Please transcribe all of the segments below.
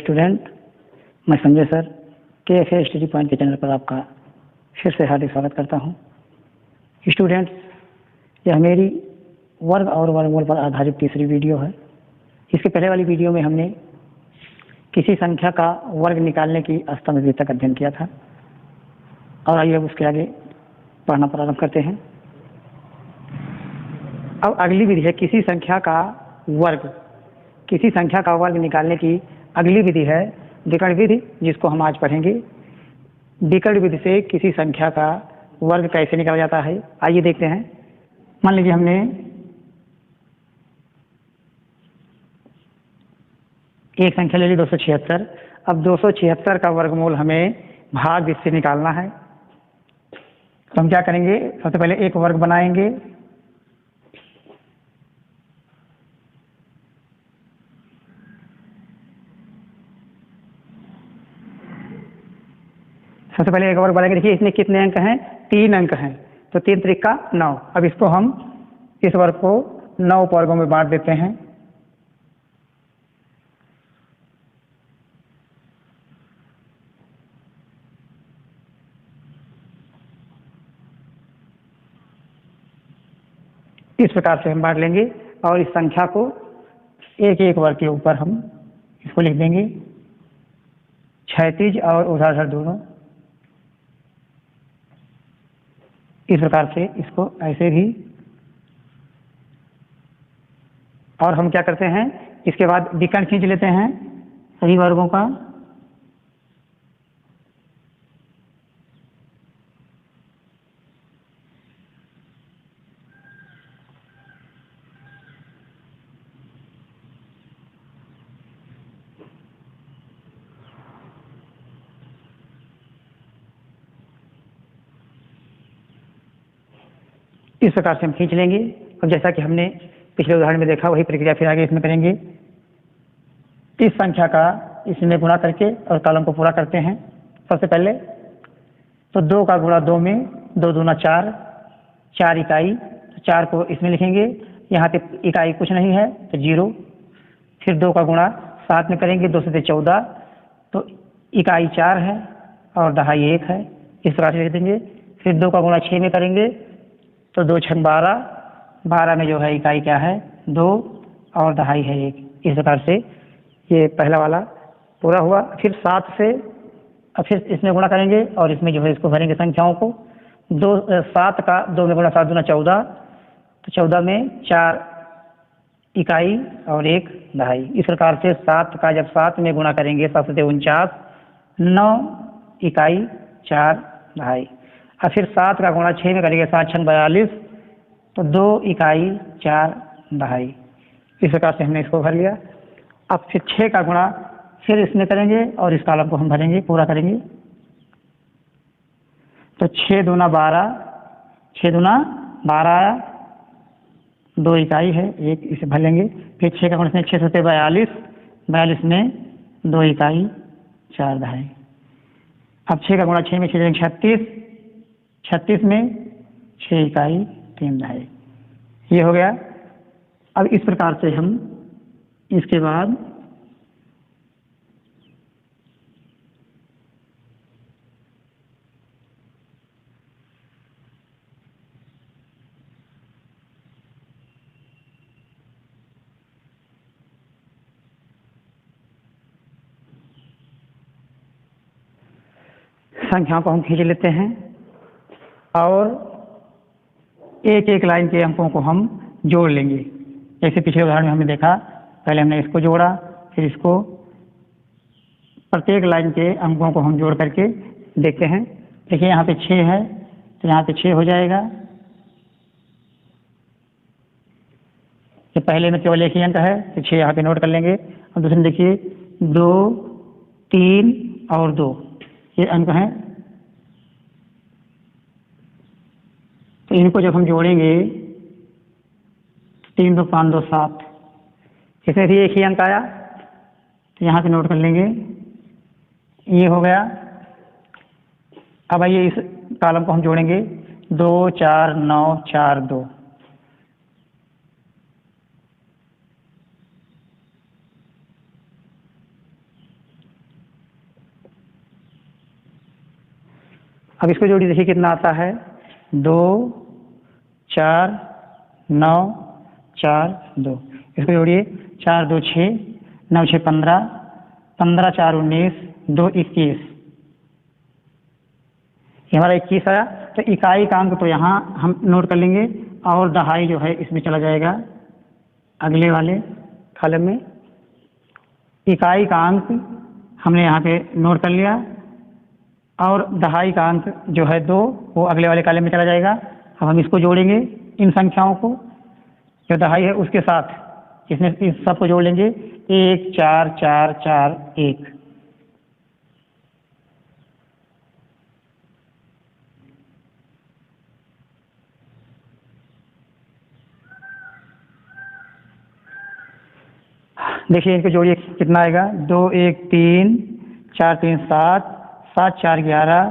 Student, मैं Sanjay sir के study point के चैनल पर आपका फिर से हार्दिक स्वागत करता हूं। स्टूडेंट्स, यह मेरी वर्ग और वर्गमूल पर आधारित तीसरी वीडियो है। इसके पहले वाली वीडियो में हमने किसी संख्या का वर्ग निकालने की स्तंभ विधि तक अध्ययन किया था और आइए अब उसके आगे पढ़ना प्रारंभ करते हैं। अब अगली विधि है किसी संख्या का वर्ग निकालने की अगली विधि है विकर्ण विधि, जिसको हम आज पढ़ेंगे। विकर्ण विधि से किसी संख्या का वर्ग कैसे निकाला जाता है, आइए देखते हैं। मान लीजिए हमने एक संख्या ले ली 276। अब 276 का वर्गमूल हमें भाग इससे निकालना है, तो हम क्या करेंगे, सबसे पहले एक वर्ग बनाएंगे। सबसे पहले एक वर्ग बनाएंगे। देखिए इसमें कितने अंक हैं, 3 अंक हैं, तो 3 त्रिका 9। अब इसको हम इस वर्ग को 9 वर्गों में बांट देते हैं। इस प्रकार से हम बांट लेंगे और इस संख्या को एक एक वर्ग के ऊपर हम इसको लिख देंगे, क्षैतिज और ऊर्ध्वाधर दोनों। इस प्रकार से इसको ऐसे भी। और हम क्या करते हैं, इसके बाद विकर्ण खींच लेते हैं सभी वर्गों का। इस प्रकार से हम खींच लेंगे। अब जैसा कि हमने पिछले उदाहरण में देखा, वही प्रक्रिया फिर आगे इसमें करेंगे। इस संख्या का इसमें गुणा करके और कॉलम को पूरा करते हैं। सबसे पहले तो 2 का गुणा 2 में 2 दूना 4, 4 इकाई, 4 को इसमें लिखेंगे। यहाँ पे इकाई कुछ नहीं है तो 0। फिर 2 का गुणा 7 में करेंगे, 2 से 14, तो इकाई 4 है और दहाई 1 है। इस प्रकार से लिख देंगे। फिर 2 का गुणा 6 में करेंगे तो 2 छंग 12, 12 में जो है इकाई क्या है, 2 और दहाई है 1। इस प्रकार से ये पहला वाला पूरा हुआ। फिर 7 से अब फिर इसमें गुणा करेंगे और इसमें जो है इसको भरेंगे संख्याओं को। 7 का 2 में गुणा 7 दूना 14, तो 14 में 4 इकाई और 1 दहाई। इस प्रकार से 7 का जब 7 में गुणा करेंगे 7 से 49, 9 इकाई 4 दहाई। और फिर 7 का गुणा 6 में करेंगे, 7 छंग 42, तो 2 इकाई 4 दहाई। इस प्रकार से हमने इसको भर लिया। अब फिर 6 का गुणा फिर इसमें करेंगे और इस कॉलम को हम भरेंगे, पूरा करेंगे। तो 6 दूना 12, 6 दूना 12 आया, 2 इकाई है 1, इसे भर लेंगे। फिर 6 का गुणा इसमें 6 से 42, 42 में 2 इकाई 4 दहाई। अब 6 का गुणा 6 में 6 36, 36 में 6 इकाई 3 दहाई। ये हो गया। अब इस प्रकार से हम इसके बाद संख्याओं को हम खींच लेते हैं और एक एक लाइन के अंकों को हम जोड़ लेंगे। जैसे पिछले उदाहरण में हमने देखा, पहले हमने इसको जोड़ा, फिर इसको। प्रत्येक लाइन के अंकों को हम जोड़ करके देखते हैं। देखिए यहाँ पे 6 है तो यहाँ पे 6 हो जाएगा। तो पहले में केवल एक ही अंक है तो 6 यहाँ पे नोट कर लेंगे। और दूसरे में देखिए 2, 3 और 2 ये अंक हैं। तो इनको जब हम जोड़ेंगे 3 2 5 2 7, इसमें भी एक ही अंक आया तो यहाँ पे नोट कर लेंगे। ये हो गया। अब आइए इस कॉलम को हम जोड़ेंगे, 2 4 9 4 2। अब इसको जोड़िए, देखिए कितना आता है, 2 4 9 4 2। इसको जोड़िए, 4 2 6, 9 6 15, 15 4 19, 2 21, ये हमारा 21 आया। तो इकाई का अंक तो यहाँ हम नोट कर लेंगे, और दहाई जो है इसमें चला जाएगा अगले वाले कॉलम में। इकाई का अंक हमने यहाँ पे नोट कर लिया, और दहाई का अंक जो है 2, वो अगले वाले कॉलम में चला जाएगा। अब हम इसको जोड़ेंगे, इन संख्याओं को, जो दहाई है उसके साथ इसमें इस सबको जोड़ लेंगे, 1 4 4 4 1। देखिए इनको जोड़िए, कितना आएगा, 2 1 3, 4 3 7, 7 4 11,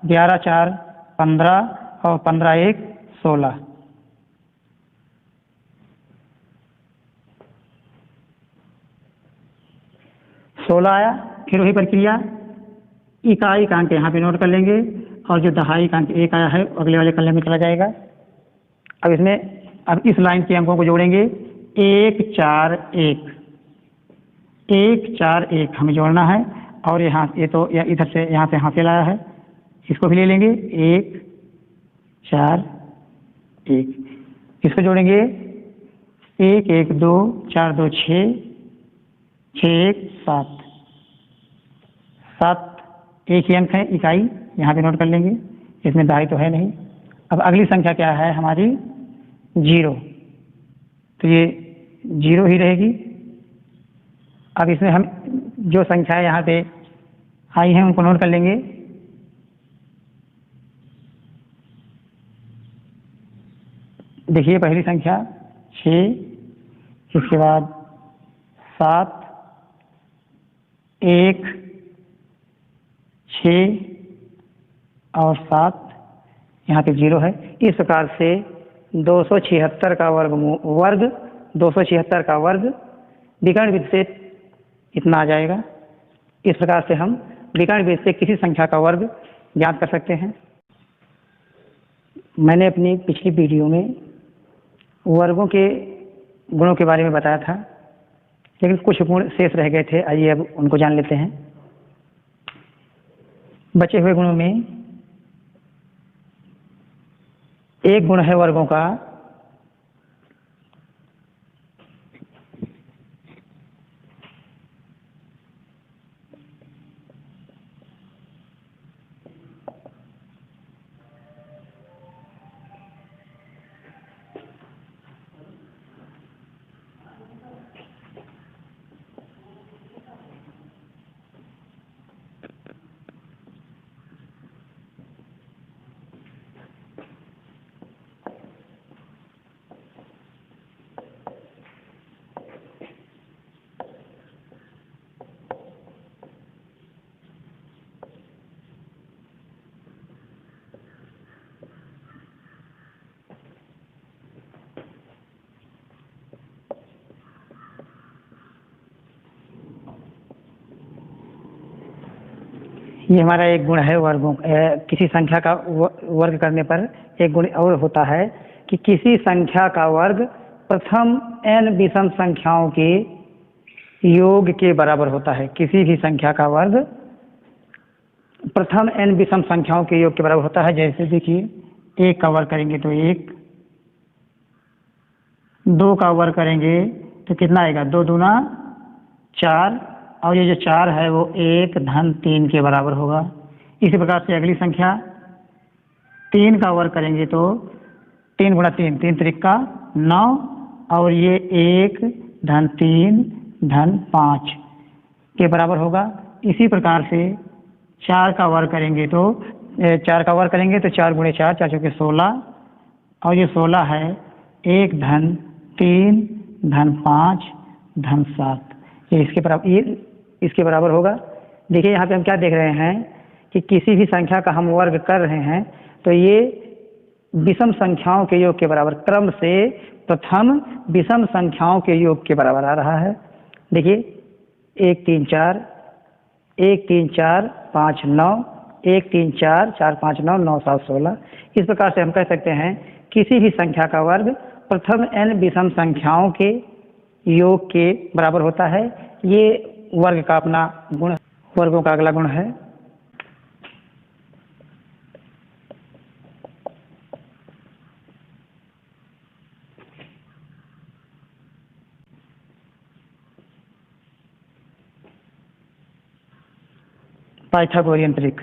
11 4 15, और 15 1 16। आया। फिर वही प्रक्रिया, इकाई का अंक यहाँ पे नोट कर लेंगे, और जो दहाई का अंक 1 आया है अगले वाले कॉलम में चला जाएगा। अब इसमें, अब इस लाइन के अंकों को जोड़ेंगे, 1 4 1, 1 4 1 हमें जोड़ना है। और यहाँ ये तो इधर से यहाँ पे हासिल आया है, इसको भी ले लेंगे, 1 4 1। इसको जोड़ेंगे, 1 1 2, 4 2 6, 6 1 7, 7 एक ही अंक है इकाई, यहाँ पे नोट कर लेंगे, इसमें दहाई तो है नहीं। अब अगली संख्या क्या है हमारी, 0, तो ये 0 ही रहेगी। अब इसमें हम जो संख्याएं यहाँ पे आई हैं उनको नोट कर लेंगे। देखिए पहली संख्या 6, इसके बाद 7 1 6 और 7, यहाँ पे 0 है। इस प्रकार से 276 का वर्ग 276 का वर्ग विकर्ण विधि से इतना आ जाएगा। इस प्रकार से हम विकर्ण विधि से किसी संख्या का वर्ग ज्ञात कर सकते हैं। मैंने अपनी पिछली वीडियो में वर्गों के गुणों के बारे में बताया था, लेकिन कुछ गुण शेष रह गए थे, आइए अब उनको जान लेते हैं। बचे हुए गुणों में एक गुण है वर्गों का ये हमारा एक गुण है वर्गों, किसी संख्या का वर्ग करने पर एक गुण और होता है कि किसी संख्या का वर्ग प्रथम n विषम संख्याओं के योग के बराबर होता है। किसी भी संख्या का वर्ग प्रथम n विषम संख्याओं के योग के बराबर होता है। जैसे देखिए, 1 का वर्ग करेंगे तो 1, 2 का वर्ग करेंगे तो कितना आएगा, 2 दूना 4, और ये जो 4 है वो 1 धन 3 के बराबर होगा। इसी प्रकार से अगली संख्या 3 का वर्ग करेंगे तो 3 गुणा 3, 3 त्रिका 9, और ये 1 धन 3 धन 5 के बराबर होगा। इसी प्रकार से 4 का वर्ग करेंगे तो 4 का वर्ग करेंगे तो 4 गुणे 4, 4 चौके 16, और ये 16 है 1 धन 3 धन 5 धन 7, ये इसके बराबर होगा। देखिए यहाँ पे हम क्या देख रहे हैं कि किसी भी संख्या का हम वर्ग कर रहे हैं तो ये विषम संख्याओं के योग के बराबर, क्रम से प्रथम विषम संख्याओं के योग के बराबर आ रहा है। देखिए 1 3 4, 1 3 4 5 9, 1 3 4 4 5 9 9 7 16। इस प्रकार से हम कह सकते हैं किसी भी संख्या का वर्ग प्रथम n विषम संख्याओं के योग के बराबर होता है। ये वर्ग का अपना गुण, वर्गों का अगला गुण है। Pythagorean trick.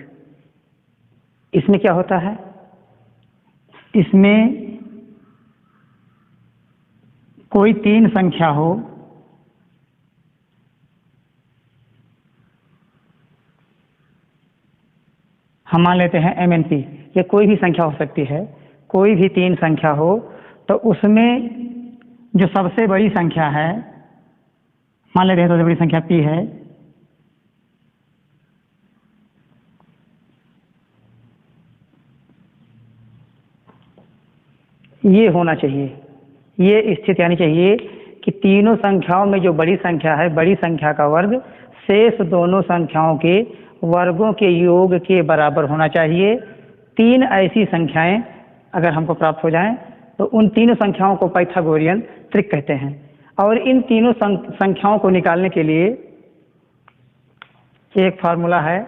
इसमें क्या होता है, इसमें कोई तीन संख्या हो, हम मान लेते हैं MNP, ये कोई भी संख्या हो सकती है, कोई भी तीन संख्या हो, तो उसमें जो सबसे बड़ी संख्या है, मान लेते हैं सबसे बड़ी संख्या P है, ये होना चाहिए, ये स्थिति आनी चाहिए कि तीनों संख्याओं में जो बड़ी संख्या है, बड़ी संख्या का वर्ग शेष दोनों संख्याओं के वर्गों के योग के बराबर होना चाहिए। तीन ऐसी संख्याएं अगर हमको प्राप्त हो जाएं तो उन तीनों संख्याओं को पाइथागोरियन ट्रिक कहते हैं। और इन तीनों संख्याओं को निकालने के लिए एक फार्मूला है,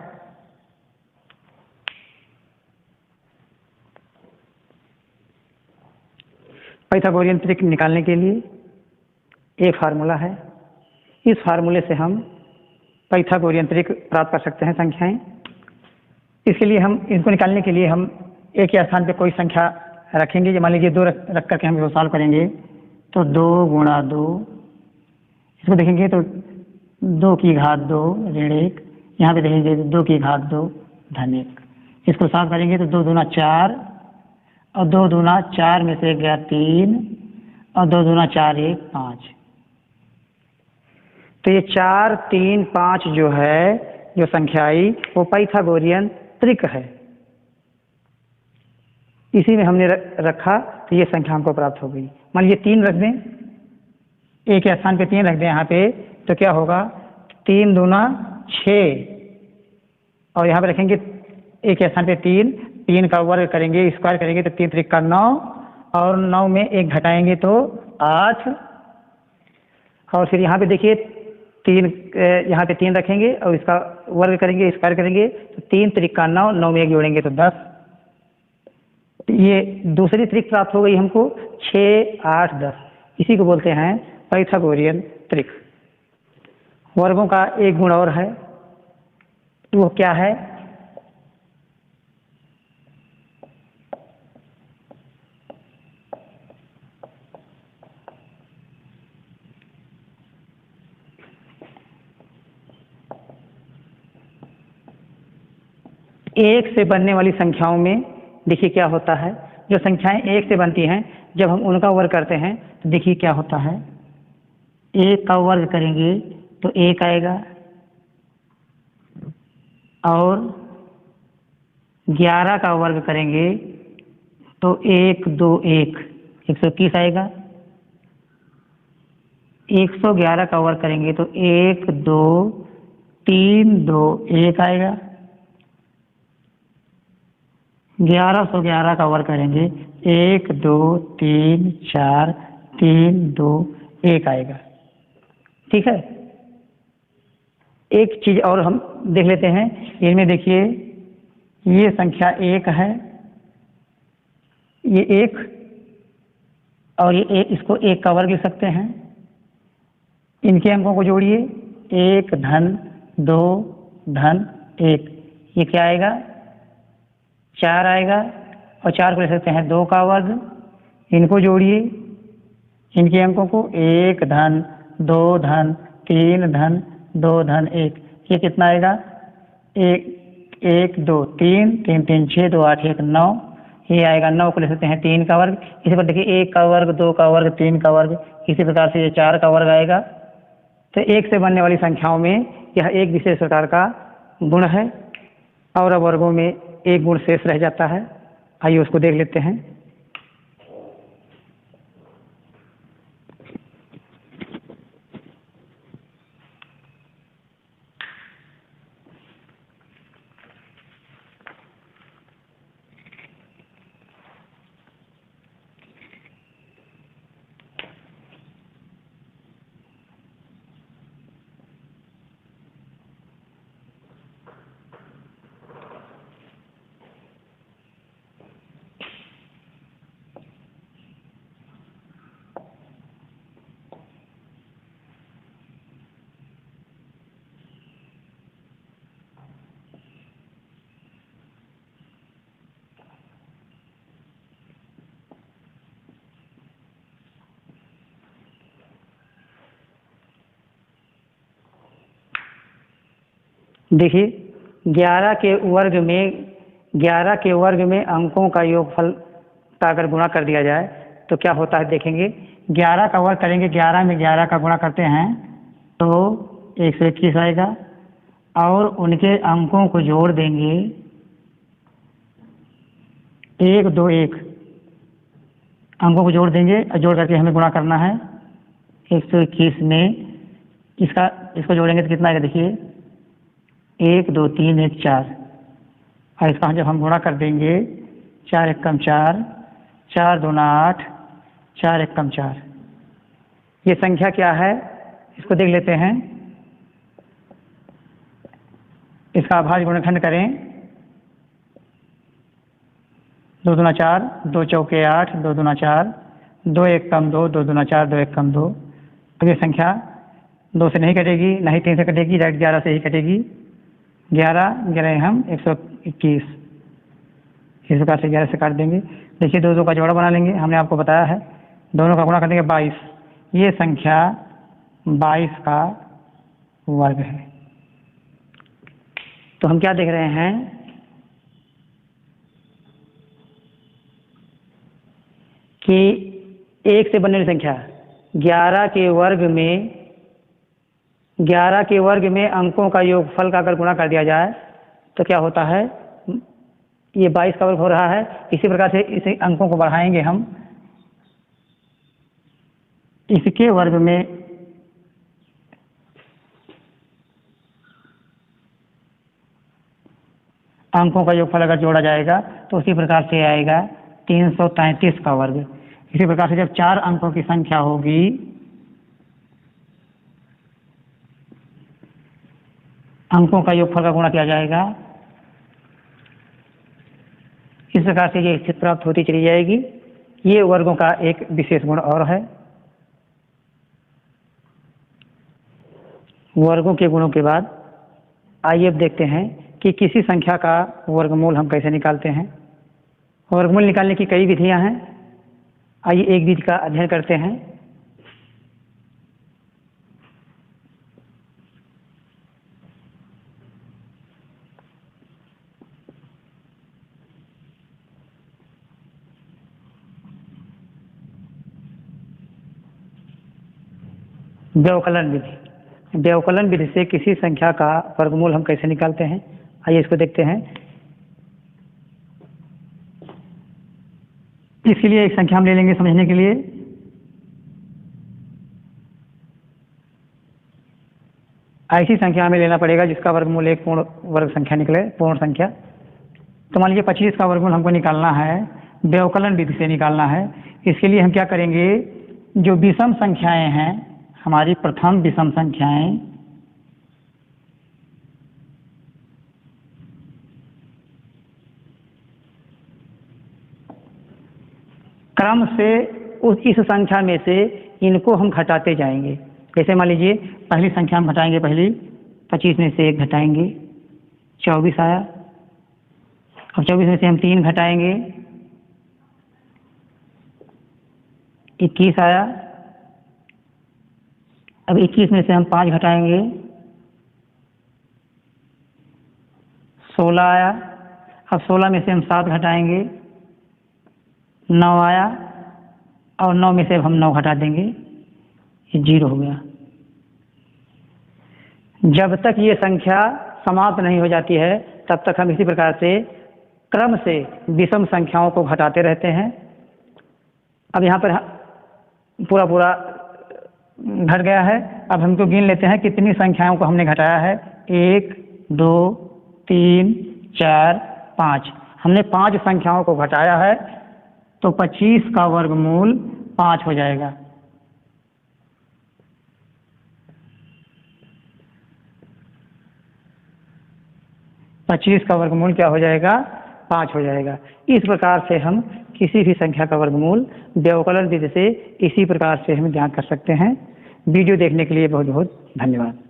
पाइथागोरियन ट्रिक निकालने के लिए एक फार्मूला है। इस फार्मूले से हम पाइथागोरियन ट्रिक प्राप्त कर सकते हैं संख्याएं। इसके लिए हम इसको निकालने के लिए हम एक ही स्थान पे कोई संख्या रखेंगे। मान लीजिए 2 रख करके हम इसको सॉल्व करेंगे, तो 2 गुणा 2, इसको देखेंगे तो 2 की घात 2 ऋण 1, यहाँ पे देखेंगे 2 की घात 2 धन 1। इसको सॉल्व करेंगे तो 2 दूना 4 और 2 दूना 4 में से गया 3 और 2 दूना 4 1 5। तो ये 4 3 5 जो है, जो संख्या आई वो पाइथागोरियन ट्रिक है। इसी में हमने रखा तो ये संख्या हमको प्राप्त हो गई। मान लीजिए 3 रख दें, एक के स्थान पे 3 रख दें यहाँ पे, तो क्या होगा, 3 दूना 6 और यहाँ पे रखेंगे एक के स्थान पे 3 का वर्ग करेंगे, स्क्वायर करेंगे तो 3 त्रिक का 9 और 9 में 1 घटाएंगे तो 8। और फिर यहाँ पे देखिए 3, यहाँ पे 3 रखेंगे और इसका वर्ग करेंगे, स्क्वायर करेंगे तो 3 त्रिक का 9, 9 में 1 जोड़ेंगे तो 10। ये दूसरी ट्रिक प्राप्त हो गई हमको, 6 8 10। इसी को बोलते हैं पाइथागोरियन ट्रिक। वर्गों का एक गुण और है, वो क्या है, एक से बनने वाली संख्याओं में देखिए क्या होता है। जो संख्याएं एक से बनती हैं, जब हम उनका वर्ग करते हैं तो देखिए क्या होता है, 1 का वर्ग करेंगे तो 1 आएगा और 11 का वर्ग करेंगे तो 1 2 1 121 आएगा। 111 का वर्ग करेंगे तो 1 2 3 2 1 आएगा। 1111 का वर्ग करेंगे 1 2 3 4 3 2 1 आएगा। ठीक है, एक चीज और हम देख लेते हैं। इनमें देखिए ये संख्या 1 है, ये 1 और ये 1, इसको 1 का वर्ग लिख सकते हैं। इनके अंकों को जोड़िए, 1 धन 2 धन 1, ये क्या आएगा, 4 आएगा। और 4 को ले सकते हैं 2 का वर्ग। इनको जोड़िए, इनके अंकों को, 1 धन 2 धन 3 धन 2 धन 1, ये कितना आएगा, 1 1 2 3 3 3 6 2 8 1 9, ये आएगा। 9 को ले सकते हैं 3 का वर्ग। इसी पर देखिए 1 का वर्ग 2 का वर्ग 3 का वर्ग, इसी प्रकार से ये 4 का वर्ग आएगा। तो 1 से बनने वाली संख्याओं में यह एक विशेष प्रकार का गुण है। और अब वर्गों में एक गुण शेष रह जाता है, आइए उसको देख लेते हैं। देखिए 11 के वर्ग में अंकों का योगफल का अगर गुणा कर दिया जाए तो क्या होता है देखेंगे। 11 का वर्ग करेंगे, 11 में 11 का गुणा करते हैं तो 121 आएगा और उनके अंकों को जोड़ देंगे 1 2 1 अंकों को जोड़ देंगे और जोड़ करके हमें गुणा करना है 121 में। इसको जोड़ेंगे तो कितना आएगा देखिए 1 2 3 1 4 और इसका जब हम गुणा कर देंगे 4 एकम 4 4 दूना 8 4 एकम 4। ये संख्या क्या है इसको देख लेते हैं। इसका अभाज्य गुणनखंड करें 2 दूना 4 2 चौके 8 2 दूना 4 2 एकम 2 2 दूना 4 2 एकम 2। अब ये संख्या 2 से नहीं कटेगी, ना ही 3 से कटेगी, डायरेक्ट 11 से ही कटेगी। 11 हम 121 इस प्रकार से 11 से काट देंगे। देखिए 2 2 का जोड़ा बना लेंगे, हमने आपको बताया है। दोनों का गुणा कर देंगे 22। ये संख्या 22 का वर्ग है। तो हम क्या देख रहे हैं कि 1 से बनने वाली संख्या 11 के वर्ग में अंकों का योगफल का अगर गुणा कर दिया जाए तो क्या होता है, ये 22 का वर्ग हो रहा है। इसी प्रकार से इसे अंकों को बढ़ाएंगे हम, इसके वर्ग में अंकों का योगफल अगर जोड़ा जाएगा तो उसी प्रकार से आएगा 333 का वर्ग। इसी प्रकार से जब 4 अंकों की संख्या होगी अंकों का योगफल का गुणा किया जाएगा। इस प्रकार से ये स्थिति प्राप्त होती चली जाएगी। ये वर्गों का एक विशेष गुण और है। वर्गों के गुणों के बाद आइए अब देखते हैं कि किसी संख्या का वर्गमूल हम कैसे निकालते हैं। वर्गमूल निकालने की कई विधियां हैं। आइए एक विधि का अध्ययन करते हैं। व्यवकलन विधि। व्यवकलन विधि से किसी संख्या का वर्गमूल हम कैसे निकालते हैं, आइए इसको देखते हैं। इसके लिए एक संख्या हम ले लेंगे समझने के लिए। ऐसी संख्या हमें लेना पड़ेगा जिसका वर्गमूल एक पूर्ण वर्ग संख्या निकले, पूर्ण संख्या। तो मान लीजिए 25 का वर्गमूल हमको निकालना है, व्यवकलन विधि से निकालना है। इसके लिए हम क्या करेंगे, जो विषम संख्याएं हैं, हमारी प्रथम विषम संख्याएं क्रम से इस संख्या में से इनको हम घटाते जाएंगे। जैसे मान लीजिए पहली संख्या हम घटाएंगे, पहली 25 में से 1 घटाएंगे 24 आया। अब 24 में से हम 3 घटाएंगे 21 आया। अब 21 में से हम 5 घटाएंगे 16 आया। अब 16 में से हम 7 घटाएंगे 9 आया और 9 में से हम 9 घटा देंगे, ये 0 हो गया। जब तक ये संख्या समाप्त नहीं हो जाती है तब तक हम इसी प्रकार से क्रम से विषम संख्याओं को घटाते रहते हैं। अब यहाँ पर पूरा घट गया है। अब हमको गिन लेते हैं कितनी संख्याओं को हमने घटाया है। 1 2 3 4 5। हमने 5 संख्याओं को घटाया है तो 25 का वर्गमूल 5 हो जाएगा। पच्चीस का वर्गमूल क्या हो जाएगा, 5 हो जाएगा। इस प्रकार से हम किसी भी संख्या का वर्गमूल व्यवकलन विधि से इसी प्रकार से हम ज्ञात कर सकते हैं। वीडियो देखने के लिए बहुत बहुत धन्यवाद।